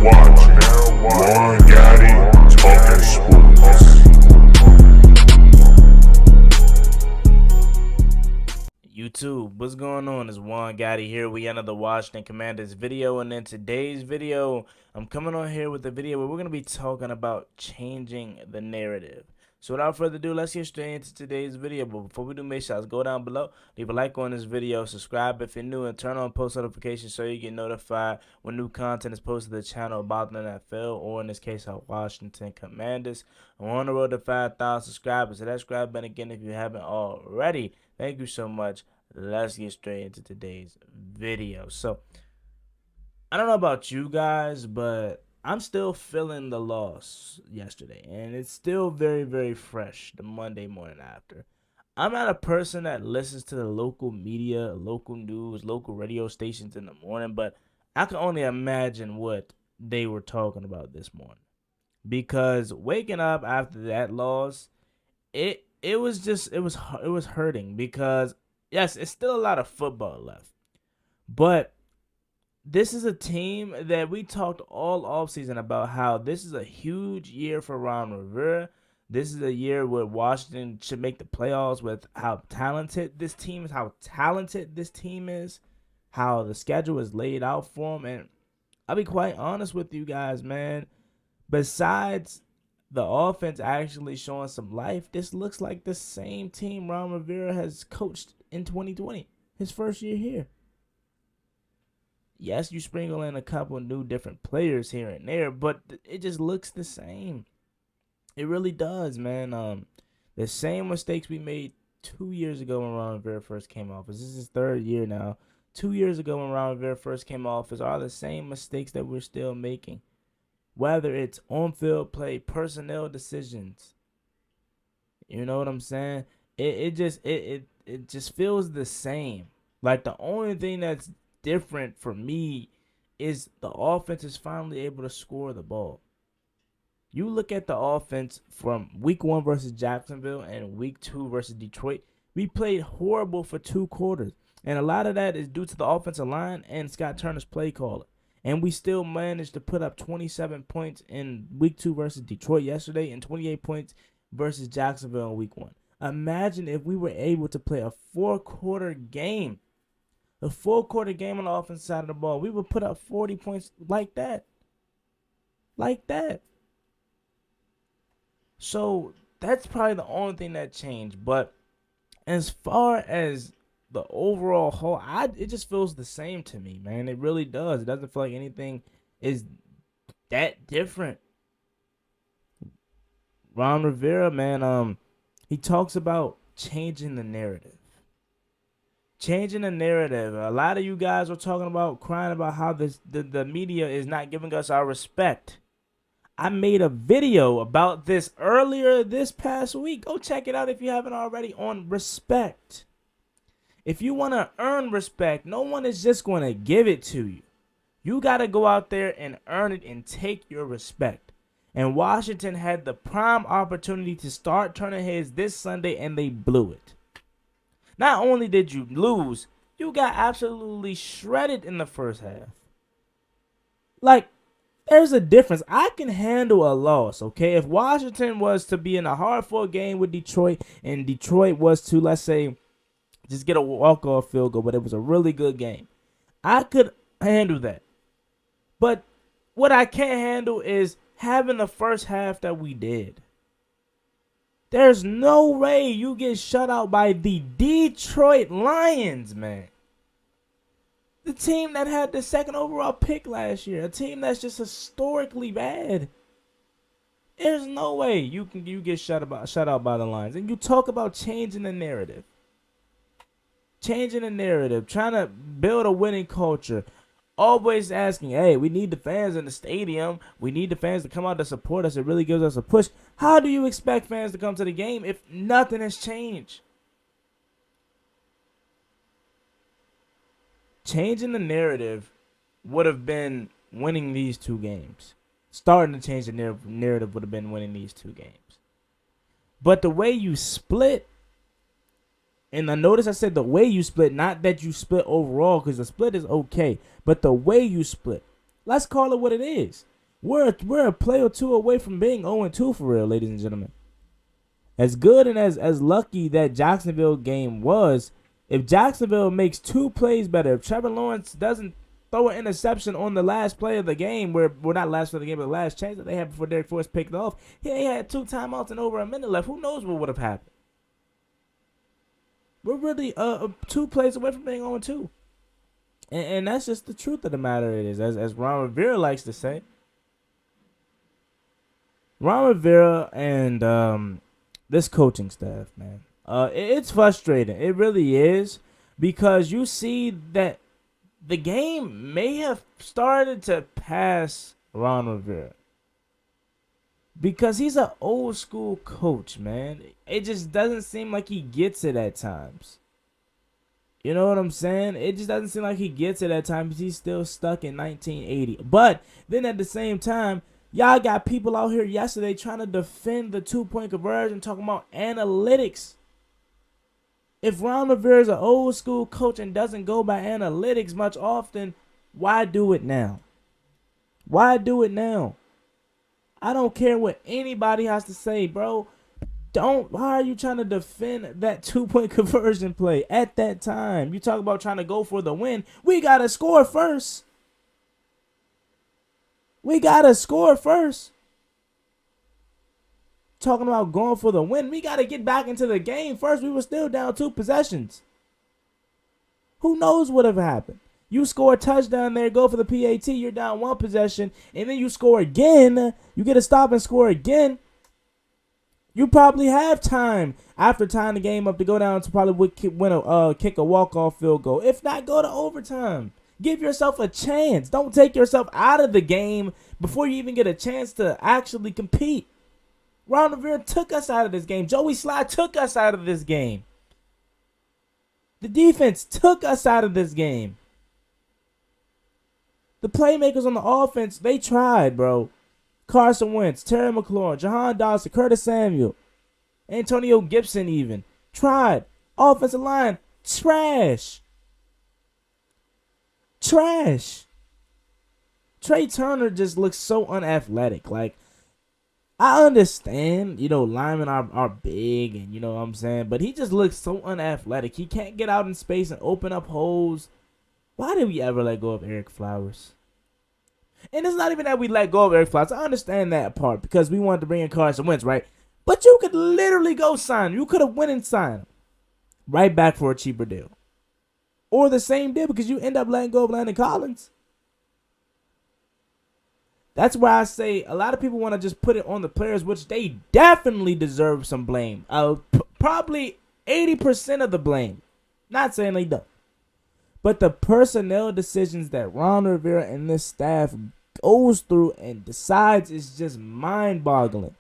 watching Juan Gotti Talking Sports. YouTube, what's going on? It's Juan Gotti here. We another Washington Commanders video, and in today's video, I'm coming on here with a video where we're going to be talking about changing the narrative. So without further ado, let's get straight into today's video. But before we do, make sure go down below, leave a like on this video, subscribe if you're new, and turn on post notifications so you get notified when new content is posted to the channel about the NFL, or in this case, our Washington Commanders. I'm on the road to 5,000 subscribers, so that subscribe button again if you haven't already. Thank you so much. Let's get straight into today's video. So, I don't know about you guys, but I'm still feeling the loss yesterday, and it's still very, very fresh the Monday morning after. I'm not a person that listens to the local media, local news, local radio stations in the morning, but I can only imagine what they were talking about this morning. Because waking up after that loss, it was hurting, because yes, it's still a lot of football left, but this is a team that we talked all offseason about how this is a huge year for Ron Rivera. This is a year where Washington should make the playoffs with how talented this team is, how the schedule is laid out for them. And I'll be quite honest with you guys, man. Besides the offense actually showing some life, this looks like the same team Ron Rivera has coached in 2020, his first year here. Yes, you sprinkle in a couple new different players here and there, but it just looks the same. It really does, man. The same mistakes we made 2 years ago when Ron Rivera first came off. This is his third year now. 2 years ago when Ron Rivera first came off are the same mistakes that we're still making. Whether it's on-field play, personnel decisions. You know what I'm saying? It just feels the same. Like, the only thing that's different for me is the offense is finally able to score the ball. You look at the offense from week 1 versus Jacksonville and week 2 versus Detroit. We played horrible for 2 quarters. And a lot of that is due to the offensive line and Scott Turner's play caller. And we still managed to put up 27 points in week 2 versus Detroit yesterday and 28 points versus Jacksonville in week 1. Imagine if we were able to play a 4-quarter game. A 4-quarter game on the offensive side of the ball. We would put up 40 points like that. Like that. So that's probably the only thing that changed. But as far as the overall whole, it just feels the same to me, man. It really does. It doesn't feel like anything is that different. Ron Rivera, man, he talks about changing the narrative. Changing the narrative. A lot of you guys were talking about, crying about how the media is not giving us our respect. I made a video about this earlier this past week. Go check it out if you haven't already, on respect. If you want to earn respect, no one is just going to give it to you. You got to go out there and earn it and take your respect. And Washington had the prime opportunity to start turning heads this Sunday, and they blew it. Not only did you lose, you got absolutely shredded in the first half. Like, there's a difference. I can handle a loss, okay? If Washington was to be in a hard-fought game with Detroit, and Detroit was to, let's say, just get a walk-off field goal, but it was a really good game, I could handle that. But what I can't handle is having the first half that we did. There's no way you get shut out by the Detroit Lions, man. The team that had the 2nd overall pick last year. A team that's just historically bad. There's no way you get shut out by the Lions. And you talk about changing the narrative. Changing the narrative. Trying to build a winning culture. Always asking, hey, we need the fans in the stadium. We need the fans to come out to support us. It really gives us a push. How do you expect fans to come to the game if nothing has changed? Changing the narrative would have been winning these 2 games. Starting to change the narrative would have been winning these 2 games. But the way you split, and I notice I said the way you split, not that you split overall, because the split is okay, but the way you split. Let's call it what it is. We're a play or two away from being 0-2 for real, ladies and gentlemen. As good and as lucky that Jacksonville game was, if Jacksonville makes 2 plays better, if Trevor Lawrence doesn't throw an interception on the last play of the game, not last play of the game, but the last chance that they had before Derek Force picked off, he had 2 timeouts and over a minute left. Who knows what would have happened? We're really 2 plays away from being 0-2. And that's just the truth of the matter. It is, as Ron Rivera likes to say. Ron Rivera and this coaching staff, man, it's frustrating. It really is, because you see that the game may have started to pass Ron Rivera, because he's an old school coach, man. It just doesn't seem like he gets it at times. You know what I'm saying? It just doesn't seem like he gets it at times. He's still stuck in 1980. But then at the same time, y'all got people out here yesterday trying to defend the 2-point conversion, talking about analytics. If Ron Rivera is an old school coach and doesn't go by analytics much often, why do it now? Why do it now? I don't care what anybody has to say, bro. Why are you trying to defend that 2-point conversion play at that time? You talk about trying to go for the win. We got to score first. Talking about going for the win. We got to get back into the game first. We were still down 2 possessions. Who knows what have happened? You score a touchdown there, go for the PAT, you're down 1 possession, and then you score again. You get a stop and score again. You probably have time after tying the game up to go down to probably kick a walk-off field goal. If not, go to overtime. Give yourself a chance. Don't take yourself out of the game before you even get a chance to actually compete. Ron Rivera took us out of this game. Joey Sly took us out of this game. The defense took us out of this game. The playmakers on the offense, they tried, bro. Carson Wentz, Terry McLaurin, Jahan Dawson, Curtis Samuel, Antonio Gibson even tried. Offensive line, trash. Trey Turner just looks so unathletic. Like, I understand, linemen are big and you know what I'm saying, but he just looks so unathletic. He can't get out in space and open up holes. Why did we ever let go of Eric Flowers? And it's not even that we let go of Eric Flowers. I understand that part because we wanted to bring in Carson Wentz, right? But you could literally go sign him. You could have went and signed him right back for a cheaper deal. Or the same deal because you end up letting go of Landon Collins. That's why I say a lot of people want to just put it on the players, which they definitely deserve some blame. Probably 80% of the blame. Not saying they don't. But the personnel decisions that Ron Rivera and this staff goes through and decides is just mind-boggling.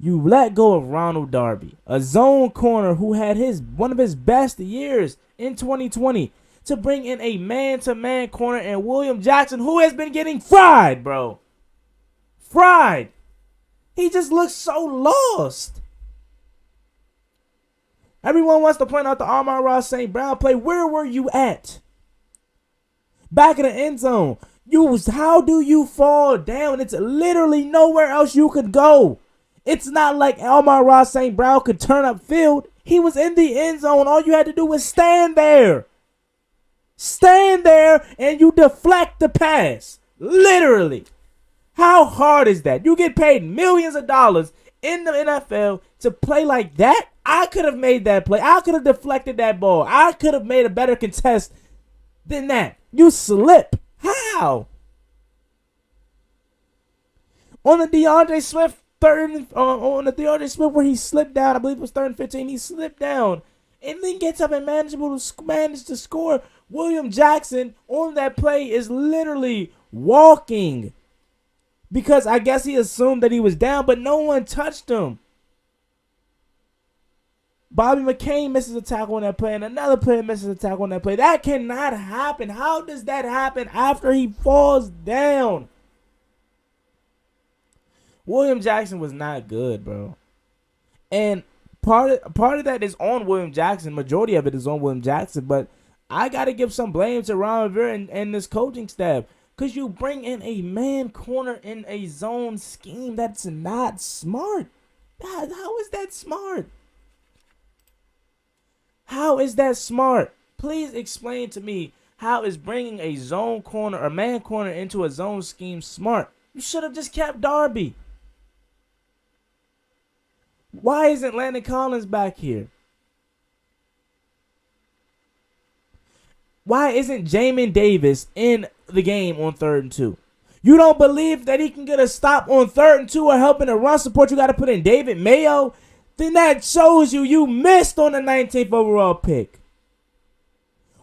You let go of Ronald Darby, a zone corner who had one of his best years in 2020, to bring in a man-to-man corner and William Jackson, who has been getting fried, bro. Fried. He just looks so lost. Everyone wants to point out the Amon-Ra St. Brown play. Where were you at? Back in the end zone. How do you fall down? It's literally nowhere else you could go. It's not like Amon-Ra St. Brown could turn up field. He was in the end zone. All you had to do was stand there. Stand there and you deflect the pass. Literally. How hard is that? You get paid millions of dollars in the NFL to play like that? I could have made that play. I could have deflected that ball. I could have made a better contest than that. You slip. How? On the DeAndre Swift where he slipped down, I believe it was 3rd and 15, he slipped down and then gets up and managed to score. William Jackson on that play is literally walking because I guess he assumed that he was down, but no one touched him. Bobby McCain misses a tackle on that play, and another player misses a tackle on that play. That cannot happen. How does that happen after he falls down? William Jackson was not good, bro. And part of that is on William Jackson. Majority of it is on William Jackson, but I got to give some blame to Ron Rivera and this coaching staff. Because you bring in a man corner in a zone scheme. That's not smart. How is that smart? How is that smart? Please explain to me, how is bringing a zone corner or man corner into a zone scheme smart? You should have just kept Darby. Why isn't Landon Collins back here? Why isn't Jamin Davis in the game on 3rd and 2? You don't believe that he can get a stop on 3rd and 2 or helping a run support? You got to put in David Mayo? Then that shows you missed on the 19th overall pick.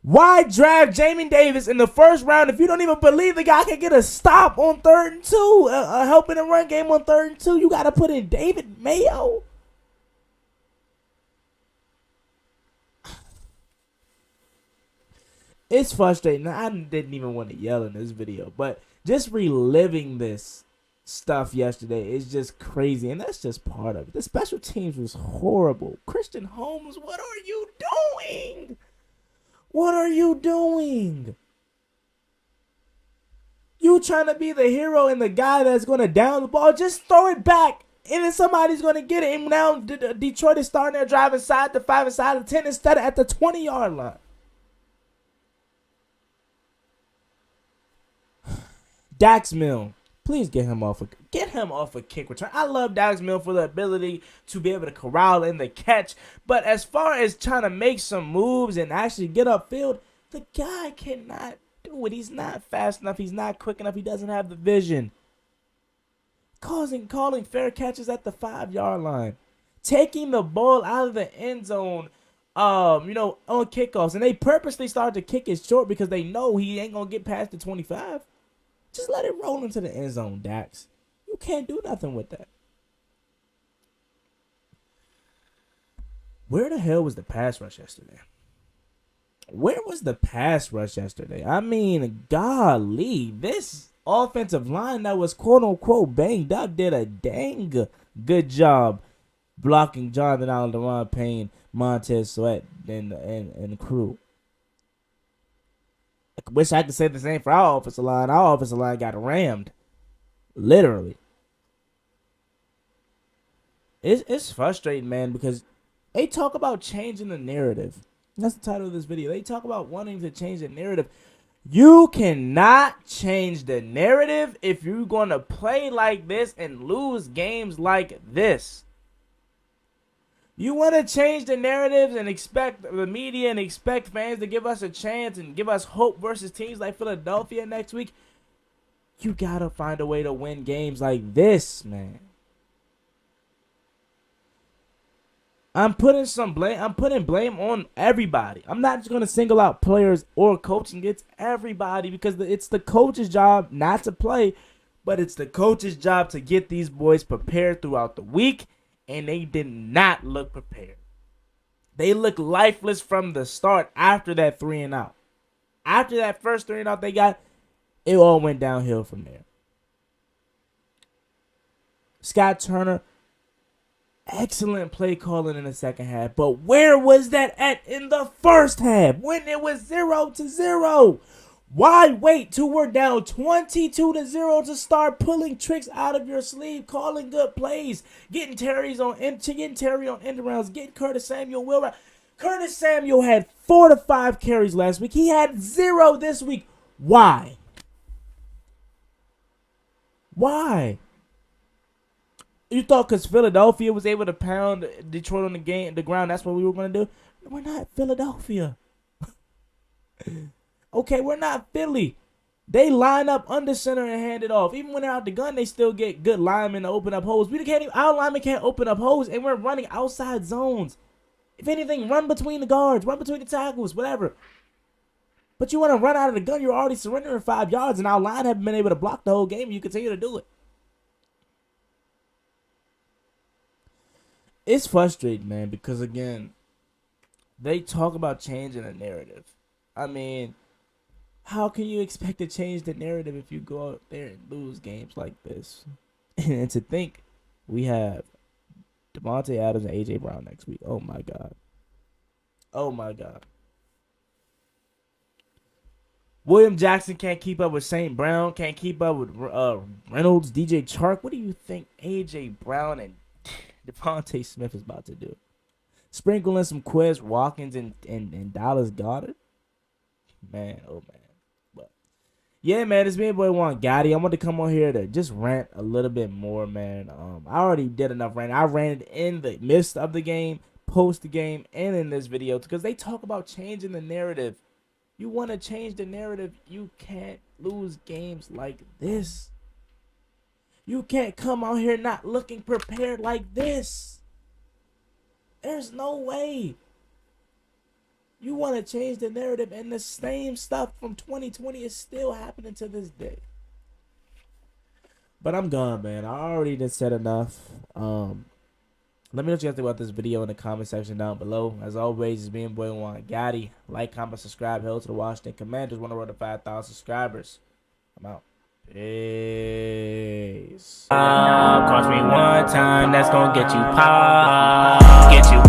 Why draft Jamin Davis in the 1st round if you don't even believe the guy can get a stop on 3rd and 2? Helping a run game on 3rd and 2? You got to put in David Mayo? It's frustrating. I didn't even want to yell in this video, but just reliving this stuff yesterday is just crazy, and that's just part of it. The special teams was horrible. Christian Holmes, what are you doing? What are you doing? You trying to be the hero and the guy that's going to down the ball? Just throw it back, and then somebody's going to get it. And now Detroit is starting their drive inside the 5, inside the 10, instead of at the 20-yard line. Dax Milne, please get him off a kick return. I love Dax Milne for the ability to be able to corral in the catch, but as far as trying to make some moves and actually get upfield, the guy cannot do it. He's not fast enough. He's not quick enough. He doesn't have the vision. Calling fair catches at the 5-yard line, taking the ball out of the end zone, on kickoffs, and they purposely started to kick it short because they know he ain't gonna get past the 25. Just let it roll into the end zone, Dax. You can't do nothing with that. Where the hell was the pass rush yesterday? Where was the pass rush yesterday? I mean, golly, this offensive line that was quote-unquote banged up did a dang good job blocking Jonathan Allen, Deron Payne, Montez Sweat, and crew. I wish I could say the same for our offensive line. Our offensive line got rammed. Literally. It's frustrating, man, because they talk about changing the narrative. That's the title of this video. They talk about wanting to change the narrative. You cannot change the narrative if you're going to play like this and lose games like this. You want to change the narratives and expect the media and expect fans to give us a chance and give us hope versus teams like Philadelphia next week? You got to find a way to win games like this, man. I'm putting blame on everybody. I'm not just going to single out players or coaching. It's everybody, because it's the coach's job not to play, but it's the coach's job to get these boys prepared throughout the week. And they did not look prepared. They looked lifeless from the start after that 3 and out. After that first 3 and out they got, it all went downhill from there. Scott Turner, excellent play calling in the second half. But where was that at in the first half when it was 0-0? Why wait till we're down 22-0 to start pulling tricks out of your sleeve, calling good plays, getting Terry on end rounds, getting Curtis Samuel wheel route? Curtis Samuel had 4 to 5 carries last week. He had 0 this week. Why? Why? You thought because Philadelphia was able to pound Detroit on the ground, that's what we were going to do? We're not Philadelphia. Okay, we're not Philly. They line up under center and hand it off. Even when they're out the gun, they still get good linemen to open up holes. Our linemen can't open up holes, and we're running outside zones. If anything, run between the guards, run between the tackles, whatever. But you want to run out of the gun, you're already surrendering 5 yards, and our line haven't been able to block the whole game, and you continue to do it. It's frustrating, man, because, again, they talk about changing the narrative. I mean, how can you expect to change the narrative if you go out there and lose games like this? And to think we have Devontae Adams and A.J. Brown next week. Oh, my God. Oh, my God. William Jackson can't keep up with St. Brown, can't keep up with Reynolds, DJ Chark. What do you think A.J. Brown and Devontae Smith is about to do? Sprinkle in some Quez Watkins and Dallas Goddard? Man, oh man. But yeah, man, it's me, boy Juan Gotti. I want to come on here to just rant a little bit more, man. I already did enough rant. I ranted in the midst of the game, post the game, and in this video because they talk about changing the narrative. You want to change the narrative, you can't lose games like this. You can't come out here not looking prepared like this. There's no way. You want to change the narrative, and the same stuff from 2020 is still happening to this day. But I'm gone, man. I already done said enough. Let me know what you guys think about this video in the comment section down below. As always, it's being boy Juan Gotti. Like, comment, subscribe. Hail to the Washington Commanders. Want to run to 5,000 subscribers. I'm out. Peace. Cost me one time, that's gonna get you pop, get you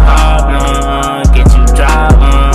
drop.